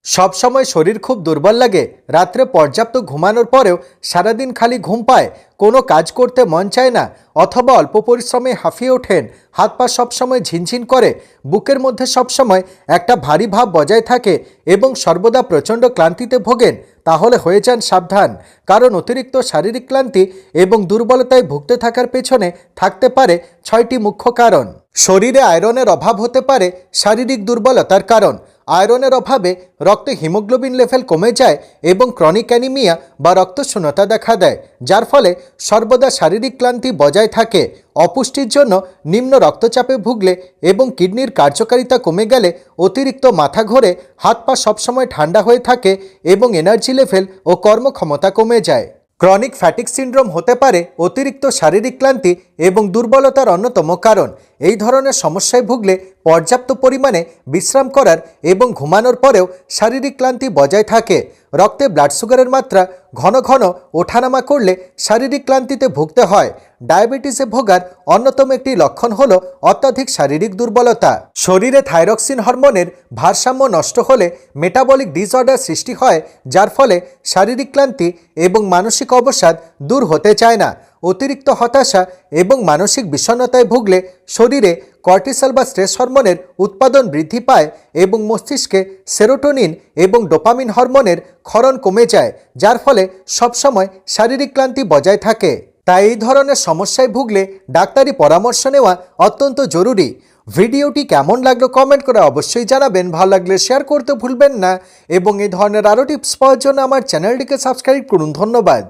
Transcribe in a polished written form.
সব সময় শরীর খুব দুর্বল লাগে, রাত্রে পর্যাপ্ত ঘুমানোর পরেও সারাদিন খালি ঘুম পায়, কোনো কাজ করতে মন চায় না, অথবা অল্প পরিশ্রমে হাঁফিয়ে ওঠেন, হাত পা সবসময় ঝিনঝিন করে, বুকের মধ্যে সবসময় একটা ভারী ভাব বজায় থাকে এবং সর্বদা প্রচণ্ড ক্লান্তিতে ভোগেন, তাহলে হয়ে যান সাবধান। কারণ অতিরিক্ত শারীরিক ক্লান্তি এবং দুর্বলতায় ভুগতে থাকার পেছনে থাকতে পারে 6টি মুখ্য কারণ। শরীরে আয়রনের অভাব হতে পারে শারীরিক দুর্বলতার কারণ। আয়রনের অভাবে রক্তে হিমোগ্লোবিন লেভেল কমে যায় এবং ক্রনিক অ্যানিমিয়া বা রক্তশূন্যতা দেখা দেয়, যার ফলে সর্বদা শারীরিক ক্লান্তি বজায় থাকে। অপুষ্টির জন্য নিম্ন রক্তচাপে ভুগলে এবং কিডনির কার্যকারিতা কমে গেলে অতিরিক্ত মাথা ঘোরে, হাত পা সবসময় ঠান্ডা হয়ে থাকে এবং এনার্জি লেভেল ও কর্মক্ষমতা কমে যায়। ক্রনিক ফ্যাটিক সিন্ড্রোম হতে পারে অতিরিক্ত শারীরিক ক্লান্তি এবং দুর্বলতার অন্যতম কারণ। এই ধরনের সমস্যায় ভুগলে পর্যাপ্ত পরিমাণে বিশ্রাম করার এবং ঘুমানোর পরেও শারীরিক ক্লান্তি বজায় থাকে। রক্তে ব্লাড সুগারের মাত্রা ঘন ঘন ওঠানামা করলে শারীরিক ক্লান্তিতে ভুগতে হয়। ডায়াবেটিসে ভোগার অন্যতম একটি লক্ষণ হল অত্যাধিক শারীরিক দুর্বলতা। শরীরে থাইরক্সিন হরমোনের ভারসাম্য নষ্ট হলে মেটাবলিক ডিসঅর্ডার সৃষ্টি হয়, যার ফলে শারীরিক ক্লান্তি এবং মানসিক অবসাদ দূর হতে চায় না। অতিরিক্ত হতাশা এবং মানসিক বিষণ্ণতায় ভুগলে শরীরে কর্টিসল বা স্ট্রেস হরমোনের উৎপাদন বৃদ্ধি পায় এবং মস্তিষ্কে সেরোটোনিন এবং ডোপামিন হরমোনের ক্ষরণ কমে যায়, যার ফলে সবসময় শারীরিক ক্লান্তি বজায় থাকে। তাই এই ধরনের সমস্যায় ভুগলে ডাক্তারি পরামর্শ নেওয়া অত্যন্ত জরুরি। ভিডিওটি কেমন লাগলো কমেন্ট করে অবশ্যই জানাবেন, ভালো লাগলে শেয়ার করতে ভুলবেন না এবং এই ধরনের আরও টিপস পাওয়ার জন্য আমার চ্যানেলটিকে সাবস্ক্রাইব করুন। ধন্যবাদ।